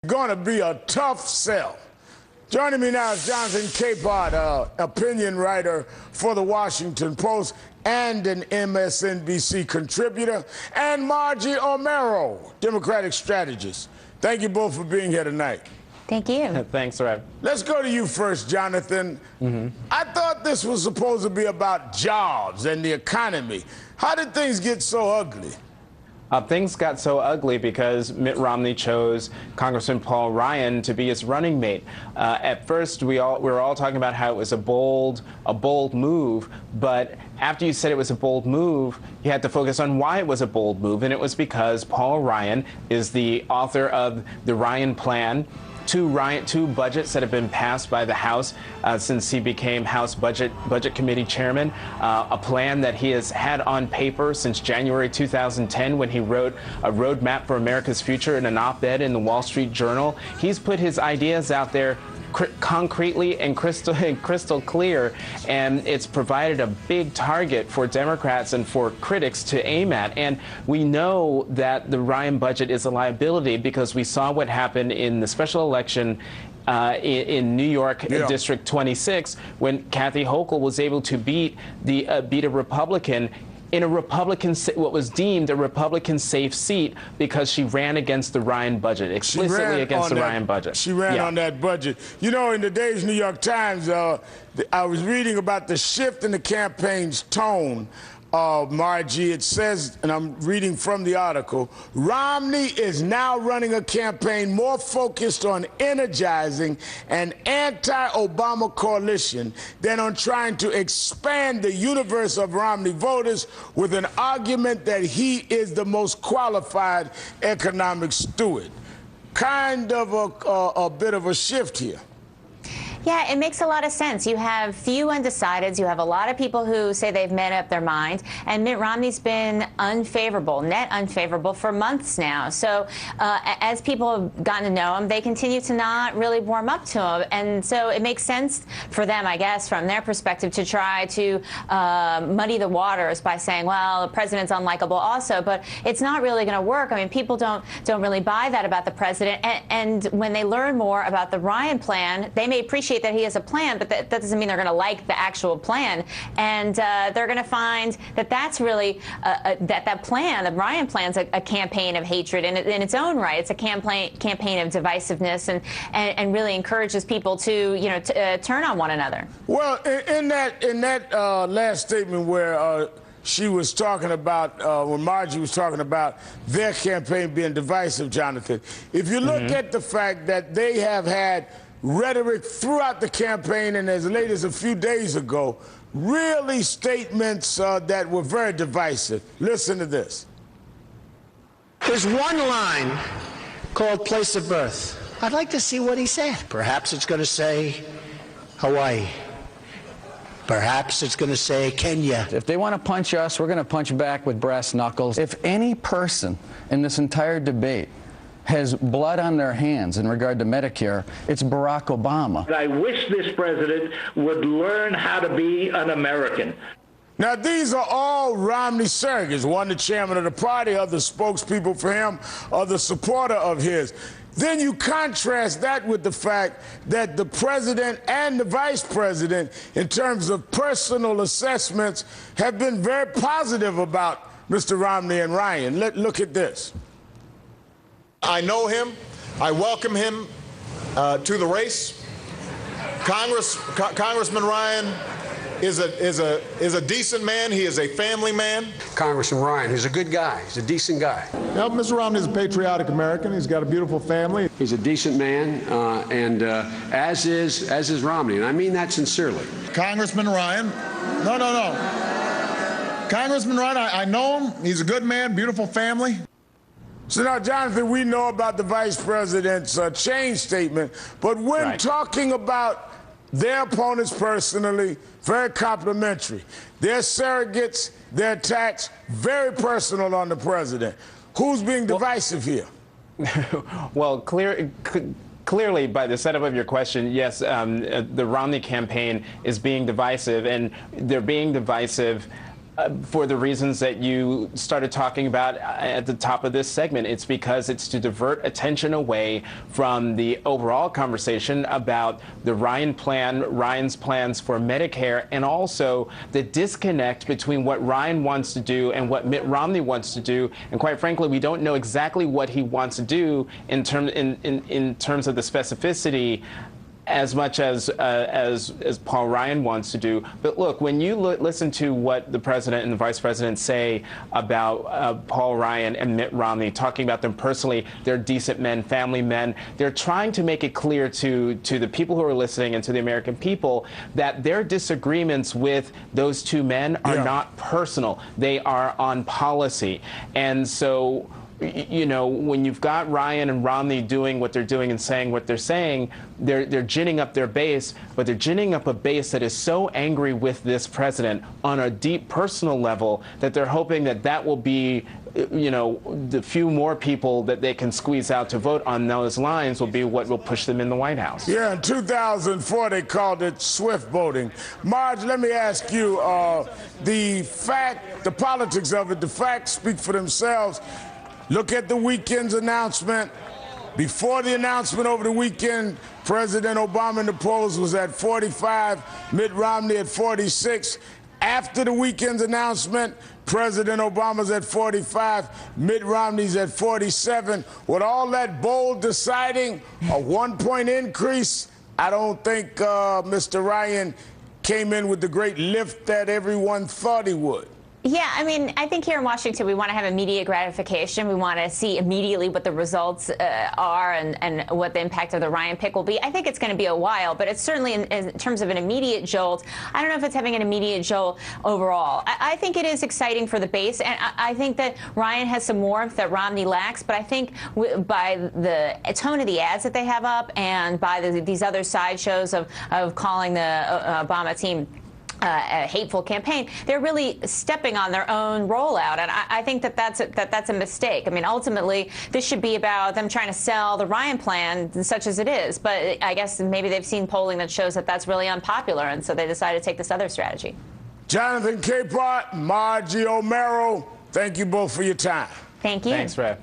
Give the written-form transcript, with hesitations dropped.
Going to be a tough sell. Joining me now is Jonathan Capehart, opinion writer for the Washington Post and an MSNBC contributor, and Margie Omero, Democratic strategist. Thank you both for being here tonight. Thank you. Thanks, Rev. Let's go to you first, Jonathan. I thought this was supposed to be about jobs and the economy. How did things get so ugly? Things got so ugly because Mitt Romney chose Congressman Paul Ryan to be his running mate. At first, we were all talking about how it was a bold move, but after you said it was a bold move, you had to focus on why it was a bold move, and it was because Paul Ryan is the author of the Ryan Plan. Two budgets that have been passed by the House since he became House Budget Committee chairman, a plan that he has had on paper since January 2010 when he wrote a roadmap for America's future in an op-ed in the Wall Street Journal. He's put his ideas out there concretely and crystal clear, and it's provided a big target for Democrats and for critics to aim at. And we know that the Ryan budget is a liability because we saw what happened in the special election in New York, District 26, when Kathy Hochul was able to beat a Republican in a what was deemed a Republican safe seat because she ran against the Ryan budget, explicitly against the Ryan budget. She ran on that budget. You know, in today's New York Times, I was reading about the shift in the campaign's tone. Margie, it says, and I'm reading from the article, Romney is now running a campaign more focused on energizing an anti-Obama coalition than on trying to expand the universe of Romney voters with an argument that he is the most qualified economic steward. Kind of a bit of a shift here. Yeah, it makes a lot of sense. You have few undecideds. You have a lot of people who say they've made up their mind. And Mitt Romney's been unfavorable, net unfavorable for months now. So as people have gotten to know him, they continue to not really warm up to him. And so it makes sense for them, I guess, from their perspective, to try to muddy the waters by saying, well, the president's unlikable also. But it's not really going to work. I mean, people don't really buy that about the president. And when they learn more about the Ryan plan, they may appreciate that he has a plan, but that doesn't mean they're going to like the actual plan. And they're going to find that that's really that plan, the Ryan plan's a campaign of hatred in its own right. It's a campaign of divisiveness and really encourages people to turn on one another. Well, in that last statement where she was talking about, when Margie was talking about their campaign being divisive, Jonathan, if you look at the fact that they have had rhetoric throughout the campaign and as late as a few days ago, really statements that were very divisive. Listen to this. There's one line called place of birth. I'd like to see what he said. Perhaps it's going to say Hawaii. Perhaps it's going to say Kenya. If they want to punch us, we're going to punch back with brass knuckles. If any person in this entire debate has blood on their hands in regard to Medicare, it's Barack Obama. I wish this president would learn how to be an American. Now, these are all Romney surrogates. One, the chairman of the party, other spokespeople for him, other supporter of his. Then you contrast that with the fact that the president and the vice president, in terms of personal assessments, have been very positive about Mr. Romney and Ryan. Look at this. I know him. I welcome him to the race. Congressman Ryan is a decent man. He is a family man. Congressman Ryan, he's a good guy. He's a decent guy. Now, Mr. Romney is a patriotic American. He's got a beautiful family. He's a decent man, and as is Romney, and I mean that sincerely. Congressman Ryan, no. Congressman Ryan, I know him. He's a good man, beautiful family. So now, Jonathan, we know about the vice president's change statement, but when talking about their opponents personally, very complimentary. Their surrogates, their attacks, very personal on the president. Who's being divisive here? Well, clearly, by the setup of your question, yes, the Romney campaign is being divisive, and they're being divisive for the reasons that you started talking about at the top of this segment. It's because it's to divert attention away from the overall conversation about the Ryan's plans for Medicare, and also the disconnect between what Ryan wants to do and what Mitt Romney wants to do. And quite frankly, we don't know exactly what he wants to do in terms of the specificity as much as Paul Ryan wants to do. But look, when you listen to what the president and the vice president say about Paul Ryan and Mitt Romney, talking about them personally, they're decent men, family men. They're trying to make it clear to the people who are listening and to the American people that their disagreements with those two men are not personal. They are on policy. And so, you know, when you've got Ryan and Romney doing what they're doing and saying what they're saying, they're ginning up their base, but they're ginning up a base that is so angry with this president on a deep personal level that they're hoping that that will be, you know, the few more people that they can squeeze out to vote on those lines will be what will push them in the White House. Yeah, in 2004, they called it swift voting. Marge, let me ask you, the politics of it, the facts speak for themselves. Look at the weekend's announcement. Before the announcement over the weekend, President Obama in the polls was at 45, Mitt Romney at 46. After the weekend's announcement, President Obama's at 45, Mitt Romney's at 47. With all that bold deciding, a 1-point increase, I don't think Mr. Ryan came in with the great lift that everyone thought he would. Yeah, I mean, I think here in Washington, we want to have immediate gratification. We want to see immediately what the results are and what the impact of the Ryan pick will be. I think it's going to be a while, but it's certainly in terms of an immediate jolt. I don't know if it's having an immediate jolt overall. I think it is exciting for the base, and I think that Ryan has some warmth that Romney lacks, but I think by the tone of the ads that they have up and by these other sideshows of calling the Obama team a hateful campaign, they're really stepping on their own rollout, and I think that's a mistake. I mean, ultimately, this should be about them trying to sell the Ryan plan, such as it is. But I guess maybe they've seen polling that shows that that's really unpopular, and so they decided to take this other strategy. Jonathan Capehart, Margie Omero, thank you both for your time. Thank you. Thanks, Ray.